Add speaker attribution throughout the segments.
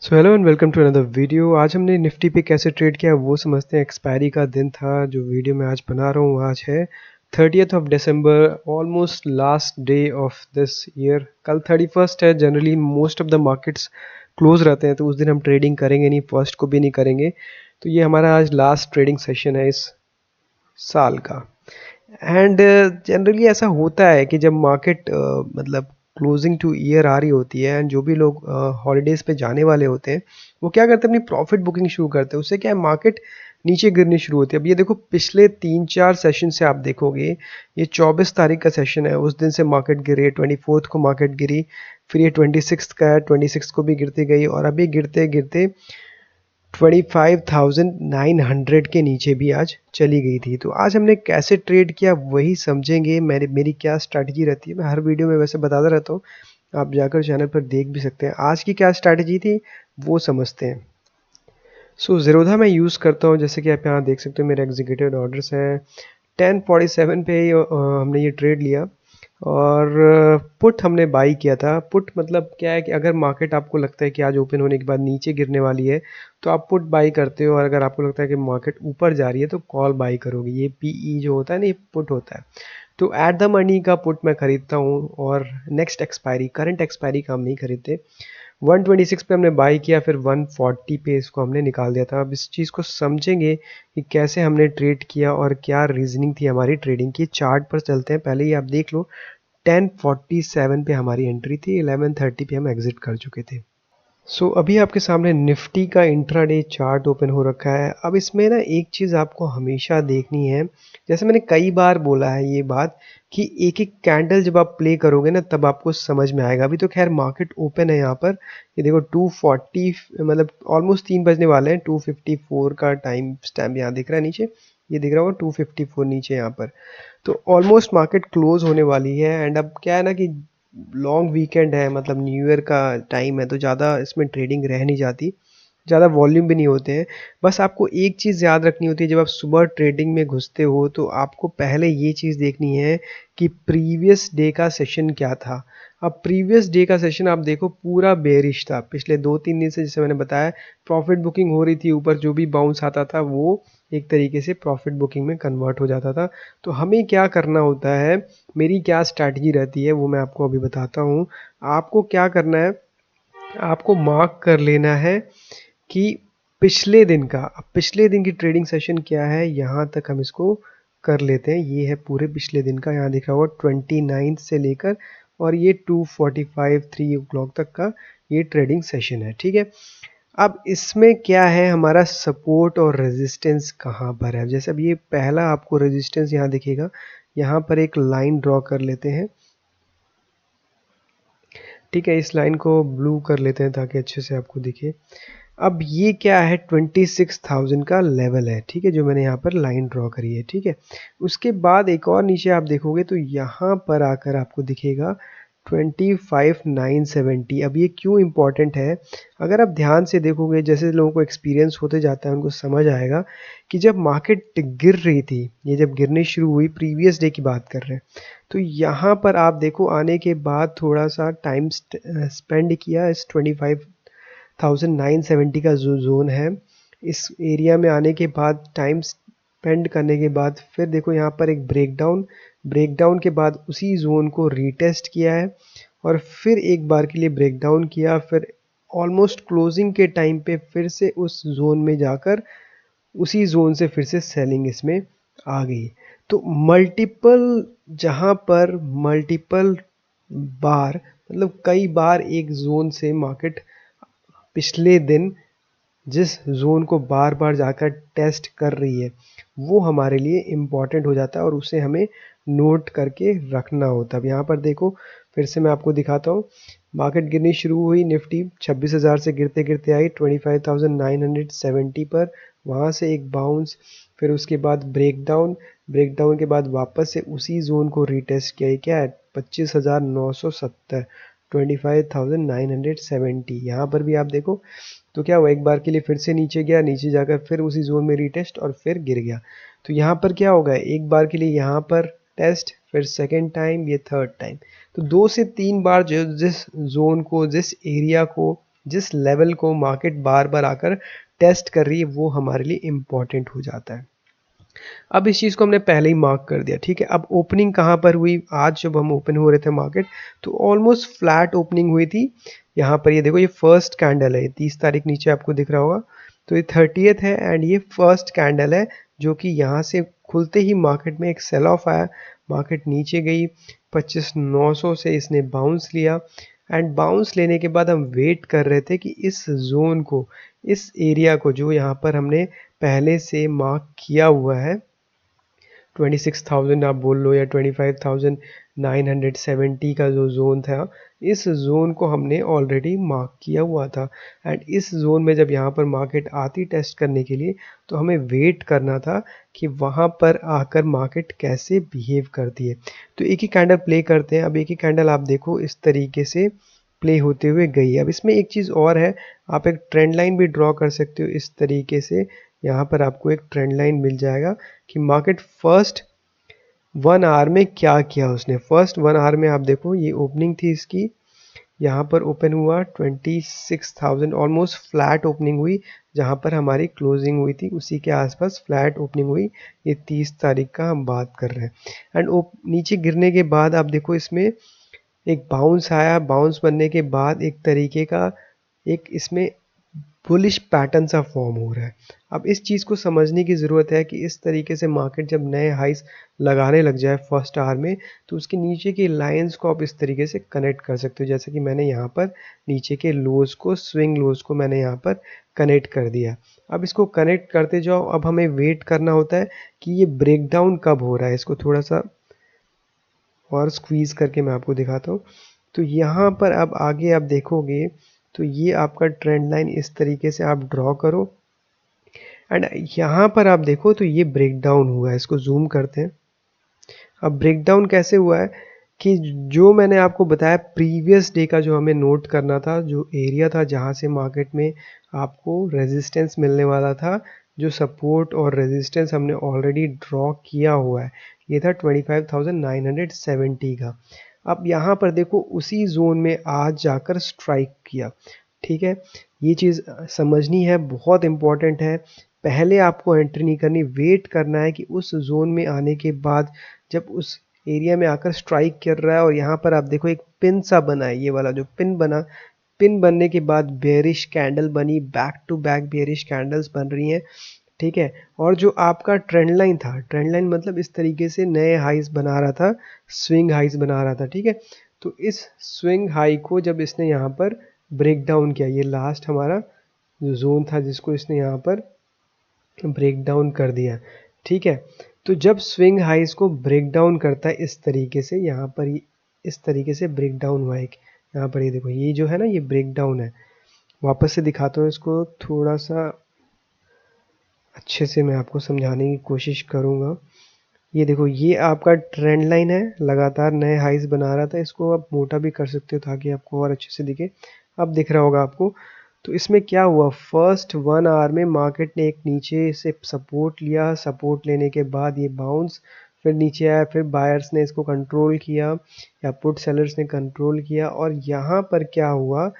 Speaker 1: So hello and welcome to another video. आज हमने Nifty पे कैसे ट्रेड किया वो समझते हैं। एक्सपायरी का दिन था जो वीडियो मैं आज बना रहा हूँ। आज है 30th of December, almost last day of this year. कल 31st है। Generally most of the markets close रहते हैं तो उस दिन हम ट्रेडिंग करेंगे नहीं, फर्स्ट को भी नहीं करेंगे। तो ये हमारा आज लास्ट ट्रेडिंग सेशन है इस साल का। एंड जनरली ऐसा होता है कि जब मार्केट मतलब क्लोजिंग टू ईयर आ रही होती है एंड जो भी लोग हॉलीडेज पे जाने वाले होते हैं वो क्या करते हैं, अपनी प्रॉफिट बुकिंग शुरू करते हैं। उससे क्या है, मार्केट नीचे गिरनी शुरू होती है। अब ये देखो, पिछले 3-4 सेशन से आप देखोगे, ये 24 तारीख का सेशन है, उस दिन से मार्केट गिरी, 24th को मार्केट गिरी, फिर ये 26 का है, 26 को भी गिरती गई और अभी गिरते गिरते 25,900 के नीचे भी आज चली गई थी। तो आज हमने कैसे ट्रेड किया वही समझेंगे। मेरी क्या स्ट्रैटेजी रहती है, मैं हर वीडियो में वैसे बताता रहता हूँ, आप जाकर चैनल पर देख भी सकते हैं। आज की क्या स्ट्रैटेजी थी वो समझते हैं। सो ज़ीरोधा मैं यूज़ करता हूँ, जैसे कि आप यहाँ देख सकते हो मेरे एग्जीक्यूटिव ऑर्डर्स हैं। 1047 पे हमने ये ट्रेड लिया और पुट हमने बाई किया था। पुट मतलब क्या है कि अगर मार्केट आपको लगता है कि आज ओपन होने के बाद नीचे गिरने वाली है तो आप पुट बाई करते हो, और अगर आपको लगता है कि मार्केट ऊपर जा रही है तो कॉल बाई करोगे। ये पीई जो होता है ना, ये पुट होता है। तो एट द मनी का पुट मैं खरीदता हूँ और नेक्स्ट एक्सपायरी, करंट एक्सपायरी का हम नहीं खरीदते। 126 पे हमने बाई किया, फिर 140 पे इसको हमने निकाल दिया था। अब इस चीज़ को समझेंगे कि कैसे हमने ट्रेड किया और क्या रीजनिंग थी हमारी ट्रेडिंग की। चार्ट पर चलते हैं। पहले ही आप देख लो, 1047 पे हमारी एंट्री थी, 1130 पे हम एग्जिट कर चुके थे। अभी आपके सामने निफ्टी का इंट्राडे चार्ट ओपन हो रखा है। अब इसमें ना एक चीज़ आपको हमेशा देखनी है, जैसे मैंने कई बार बोला है ये बात, कि एक एक कैंडल जब आप प्ले करोगे ना तब आपको समझ में आएगा। अभी तो खैर मार्केट ओपन है यहाँ पर, ये देखो 240 मतलब ऑलमोस्ट 3 बजने वाले हैं। 254 का टाइम स्टैम्प यहाँ दिख रहा है नीचे, ये दिख रहा होगा 254 नीचे यहाँ पर। तो ऑलमोस्ट मार्केट क्लोज होने वाली है। एंड अब क्या है ना कि लॉन्ग वीकेंड है, मतलब न्यू ईयर का टाइम है, तो ज़्यादा इसमें ट्रेडिंग रह नहीं जाती, ज़्यादा वॉल्यूम भी नहीं होते हैं। बस आपको एक चीज़ याद रखनी होती है, जब आप सुबह ट्रेडिंग में घुसते हो तो आपको पहले ये चीज़ देखनी है कि प्रीवियस डे का सेशन क्या था। अब प्रीवियस डे का सेशन आप देखो, पूरा बेरिश था। पिछले 2-3 दिन से, जैसे मैंने बताया, प्रॉफिट बुकिंग हो रही थी, ऊपर जो भी बाउंस आता था वो एक तरीके से प्रॉफिट बुकिंग में कन्वर्ट हो जाता था। तो हमें क्या करना होता है, मेरी क्या स्ट्रैटेजी रहती है वो मैं आपको अभी बताता हूँ। आपको क्या करना है, आपको मार्क कर लेना है कि पिछले दिन का, अब पिछले दिन की ट्रेडिंग सेशन क्या है, यहाँ तक हम इसको कर लेते हैं। ये है पूरे पिछले दिन का, यहाँ दिखा हुआ 29 से लेकर और ये 2:45 3 o'clock तक का ये ट्रेडिंग सेशन है, ठीक है। अब इसमें क्या है, हमारा सपोर्ट और रेजिस्टेंस कहाँ पर है। जैसे अब ये पहला आपको रेजिस्टेंस यहाँ दिखेगा, यहाँ पर एक लाइन ड्रॉ कर लेते हैं, ठीक है। इस लाइन को ब्लू कर लेते हैं ताकि अच्छे से आपको दिखे। अब ये क्या है, 26,000 का लेवल है, ठीक है, जो मैंने यहाँ पर लाइन ड्रॉ करी है, ठीक है। उसके बाद एक और नीचे आप देखोगे तो यहाँ पर आकर आपको दिखेगा 25,970। अब ये क्यों इम्पोर्टेंट है, अगर आप ध्यान से देखोगे, जैसे लोगों को एक्सपीरियंस होते जाता है उनको समझ आएगा कि जब मार्केट गिर रही थी, ये जब गिरनी शुरू हुई, प्रीवियस डे की बात कर रहे हैं, तो यहाँ पर आप देखो आने के बाद थोड़ा सा टाइम स्पेंड किया इस 25,970 का जो जोन है, इस एरिया में आने के बाद टाइम स्पेंड करने के बाद फिर देखो यहाँ पर एक ब्रेकडाउन के बाद उसी जोन को रीटेस्ट किया है और फिर एक बार के लिए ब्रेकडाउन किया, फिर ऑलमोस्ट क्लोजिंग के टाइम पे फिर से उस जोन में जाकर उसी जोन से फिर से सेलिंग इसमें आ गई। तो मल्टीपल, जहाँ पर मल्टीपल बार, मतलब कई बार एक जोन से मार्केट पिछले दिन जिस जोन को बार बार जाकर टेस्ट कर रही है वो हमारे लिए इम्पॉर्टेंट हो जाता है और उसे हमें नोट करके रखना होता है। अब यहाँ पर देखो, फिर से मैं आपको दिखाता हूँ, मार्केट गिरनी शुरू हुई, निफ्टी 26,000 से गिरते गिरते आई 25,970 पर, वहाँ से एक बाउंस, फिर उसके बाद ब्रेकडाउन के बाद वापस से उसी जोन को रीटेस्ट किया। क्या है, 25,970, 25,970। यहाँ पर भी आप देखो तो क्या हुआ, एक बार के लिए फिर से नीचे गया, नीचे जाकर फिर उसी जोन में रीटेस्ट और फिर गिर गया। तो यहाँ पर क्या होगा, एक बार के लिए यहाँ पर टेस्ट, फिर सेकेंड टाइम, ये थर्ड टाइम। तो 2 से 3 बार जो जिस जोन को, जिस एरिया को जिस लेवल को मार्केट बार बार आकर टेस्ट कर रही है वो हमारे लिए इम्पॉर्टेंट हो जाता है। अब इस चीज़ को हमने पहले ही मार्क कर दिया, ठीक है। अब ओपनिंग कहाँ पर हुई, आज जब हम ओपन हो रहे थे मार्केट तो ऑलमोस्ट फ्लैट ओपनिंग हुई थी। यहाँ पर ये देखो, ये फर्स्ट कैंडल है, 30 तारीख नीचे आपको दिख रहा होगा, तो ये 30th है एंड ये फर्स्ट कैंडल है जो कि यहाँ से खुलते ही मार्केट में एक सेल ऑफ आया, मार्केट नीचे गई, 25,900 से इसने बाउंस लिया एंड बाउंस लेने के बाद हम वेट कर रहे थे कि इस जोन को, इस एरिया को जो यहाँ पर हमने पहले से मार्क किया हुआ है, 26,000 आप बोल लो या 25,970 का जो जोन था, इस जोन को हमने ऑलरेडी मार्क किया हुआ था एंड इस जोन में जब यहाँ पर मार्केट आती टेस्ट करने के लिए तो हमें वेट करना था कि वहाँ पर आकर मार्केट कैसे बिहेव करती है। तो एक ही कैंडल प्ले करते हैं। अब एक ही कैंडल आप देखो इस तरीके से प्ले होते हुए गई है। अब इसमें एक चीज़ और है, आप एक ट्रेंड लाइन भी ड्रॉ कर सकते हो इस तरीके से। यहाँ पर आपको एक ट्रेंड लाइन मिल जाएगा कि मार्केट फर्स्ट 1 आवर में क्या किया उसने। फर्स्ट 1 आवर में आप देखो, ये ओपनिंग थी इसकी, यहाँ पर ओपन हुआ 26,000, ऑलमोस्ट फ्लैट ओपनिंग हुई, जहाँ पर हमारी क्लोजिंग हुई थी उसी के आसपास फ्लैट ओपनिंग हुई। ये 30 तारीख का हम बात कर रहे हैं एंड नीचे गिरने के बाद आप देखो इसमें एक बाउंस आया, बाउंस बनने के बाद एक तरीके का एक इसमें बुलिश पैटर्न सा फॉर्म हो रहा है। अब इस चीज़ को समझने की ज़रूरत है कि इस तरीके से मार्केट जब नए हाइस लगाने लग जाए फर्स्ट आवर में तो उसके नीचे की लाइंस को आप इस तरीके से कनेक्ट कर सकते हो, जैसे कि मैंने यहाँ पर नीचे के लोज को, स्विंग लोज को मैंने यहाँ पर कनेक्ट कर दिया। अब इसको कनेक्ट करते जाओ। अब हमें वेट करना होता है कि ये ब्रेकडाउन कब हो रहा है। इसको थोड़ा सा और स्क्वीज़ करके मैं आपको दिखाता हूँ। तो यहाँ पर अब आगे आप देखोगे तो ये आपका ट्रेंड लाइन इस तरीके से आप ड्रॉ करो एंड यहाँ पर आप देखो तो ये ब्रेक डाउन हुआ है। इसको जूम करते हैं। अब ब्रेक डाउन कैसे हुआ है कि जो मैंने आपको बताया प्रीवियस डे का, जो हमें नोट करना था, जो एरिया था जहाँ से मार्केट में आपको रेजिस्टेंस मिलने वाला था, जो सपोर्ट और रेजिस्टेंस हमने ऑलरेडी ड्रॉ किया हुआ है, ये था 25,970 का। अब यहाँ पर देखो उसी जोन में आज जाकर स्ट्राइक किया, ठीक है। ये चीज़ समझनी है, बहुत इंपॉर्टेंट है। पहले आपको एंट्री नहीं करनी, वेट करना है कि उस जोन में आने के बाद जब उस एरिया में आकर स्ट्राइक कर रहा है और यहाँ पर आप देखो एक पिन सा बना है, ये वाला जो पिन बना, पिन बनने के बाद बेयरिश कैंडल बनी, back to back bearish candles बन रही हैं, ठीक है। और जो आपका ट्रेंड लाइन था, ट्रेंड लाइन मतलब इस तरीके से नए हाइस बना रहा था, स्विंग हाइस बना रहा था, ठीक है। तो इस स्विंग हाई को जब इसने यहाँ पर ब्रेक डाउन किया, ये लास्ट हमारा जो जोन था जिसको इसने यहाँ पर ब्रेक डाउन कर दिया, ठीक है। तो जब स्विंग हाइस को ब्रेक डाउन करता है इस तरीके से, यहाँ पर इस तरीके से ब्रेक डाउन हुआ है, यहाँ पर ये देखो, ये जो है ना, ये ब्रेक डाउन है। वापस से दिखाता हूँ इसको, थोड़ा सा अच्छे से मैं आपको समझाने की कोशिश करूँगा। ये देखो, ये आपका ट्रेंड लाइन है, लगातार नए हाइस बना रहा था। इसको आप मोटा भी कर सकते हो ताकि आपको और अच्छे से दिखे। अब दिख रहा होगा आपको। तो इसमें क्या हुआ, फर्स्ट 1 आवर में मार्केट ने एक नीचे से सपोर्ट लिया, सपोर्ट लेने के बाद ये बाउंस, फिर नीचे आया, फिर बायर्स ने इसको कंट्रोल किया या पुट सेलर्स ने कंट्रोल किया और यहाँ पर क्या हुआ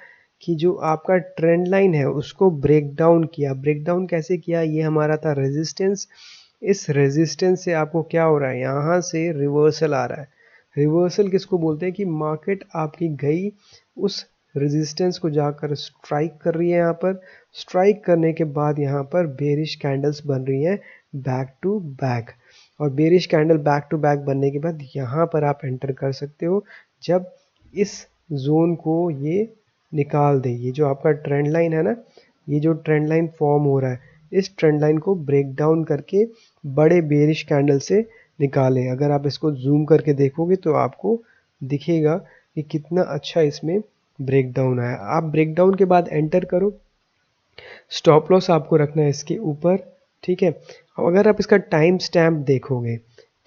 Speaker 1: कि जो आपका ट्रेंड लाइन है उसको ब्रेक डाउन किया। ब्रेक डाउन कैसे किया, ये हमारा था रेजिस्टेंस। इस रेजिस्टेंस से आपको क्या हो रहा है, यहाँ से रिवर्सल आ रहा है। रिवर्सल किसको बोलते हैं कि मार्केट आपकी गई उस रेजिस्टेंस को जाकर स्ट्राइक कर रही है। यहाँ पर स्ट्राइक करने के बाद यहाँ पर बेरिश कैंडल्स बन रही हैं बैक टू बैक, और bearish candle back to back बनने के बाद यहाँ पर आप एंटर कर सकते हो जब इस जोन को ये निकाल दे। ये जो आपका ट्रेंड लाइन है ना, ये जो ट्रेंड लाइन फॉर्म हो रहा है, इस ट्रेंड लाइन को ब्रेक डाउन करके बड़े बेरिश कैंडल से निकालें। अगर आप इसको जूम करके देखोगे तो आपको दिखेगा कि कितना अच्छा इसमें ब्रेक डाउन आया। आप ब्रेक डाउन के बाद एंटर करो, स्टॉप लॉस आपको रखना है इसके ऊपर, ठीक है। अगर आप इसका टाइम स्टैम्प देखोगे,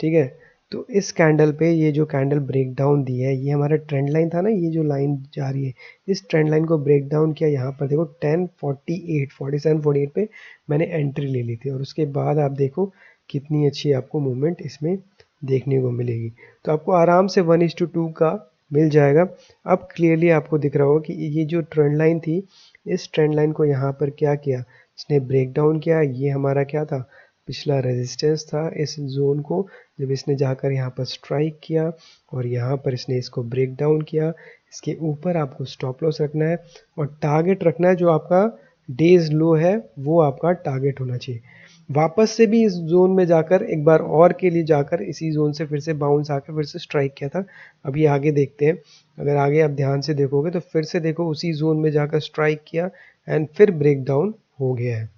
Speaker 1: ठीक है, तो इस कैंडल पे ये जो कैंडल ब्रेक डाउन दी है, ये हमारा ट्रेंड लाइन था ना, ये जो लाइन जा रही है, इस ट्रेंड लाइन को ब्रेक डाउन किया। यहाँ पर देखो 1048 4748 पे मैंने एंट्री ले ली थी और उसके बाद आप देखो कितनी अच्छी आपको मूवमेंट इसमें देखने को मिलेगी। तो आपको आराम से 1:2 का मिल जाएगा। अब क्लियरली आपको दिख रहा होगा कि ये जो ट्रेंड लाइन थी इस ट्रेंड लाइन को यहाँ पर क्या किया, इसने ब्रेक डाउन किया। ये हमारा क्या था, पिछला रेजिस्टेंस था। इस जोन को जब इसने जाकर यहाँ पर स्ट्राइक किया और यहाँ पर इसने इसको ब्रेक डाउन किया, इसके ऊपर आपको स्टॉप लॉस रखना है और टारगेट रखना है जो आपका डेज लो है वो आपका टारगेट होना चाहिए। वापस से भी इस जोन में जाकर एक बार और के लिए जाकर इसी जोन से फिर से बाउंस आकर फिर से स्ट्राइक किया था। अभी आगे देखते हैं, अगर आगे आप ध्यान से देखोगे तो फिर से देखो उसी जोन में जाकर स्ट्राइक किया एंड फिर ब्रेक डाउन हो गया है।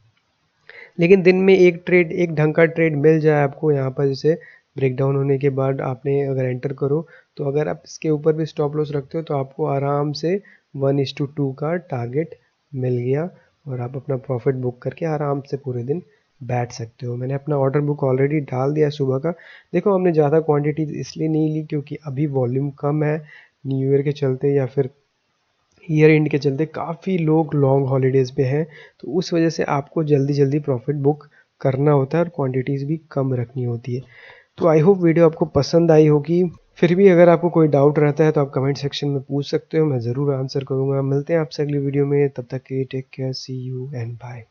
Speaker 1: लेकिन दिन में एक ट्रेड, एक ढंग का ट्रेड मिल जाए आपको यहाँ पर, जैसे ब्रेक डाउन होने के बाद आपने अगर एंटर करो तो अगर आप इसके ऊपर भी स्टॉप लॉस रखते हो तो आपको आराम से 1:2 का टारगेट मिल गया और आप अपना प्रॉफिट बुक करके आराम से पूरे दिन बैठ सकते हो। मैंने अपना ऑर्डर बुक ऑलरेडी डाल दिया सुबह का। देखो हमने ज़्यादा क्वांटिटी इसलिए नहीं ली क्योंकि अभी वॉल्यूम कम है, न्यू ईयर के चलते या फिर ईयर एंड के चलते काफ़ी लोग लॉन्ग हॉलीडेज़ पे हैं, तो उस वजह से आपको जल्दी जल्दी प्रॉफिट बुक करना होता है और क्वांटिटीज़ भी कम रखनी होती है। तो आई होप वीडियो आपको पसंद आई होगी। फिर भी अगर आपको कोई डाउट रहता है तो आप कमेंट सेक्शन में पूछ सकते हो, मैं ज़रूर आंसर करूँगा। मिलते हैं आपसे अगली वीडियो में, तब तक के take care, see you and bye.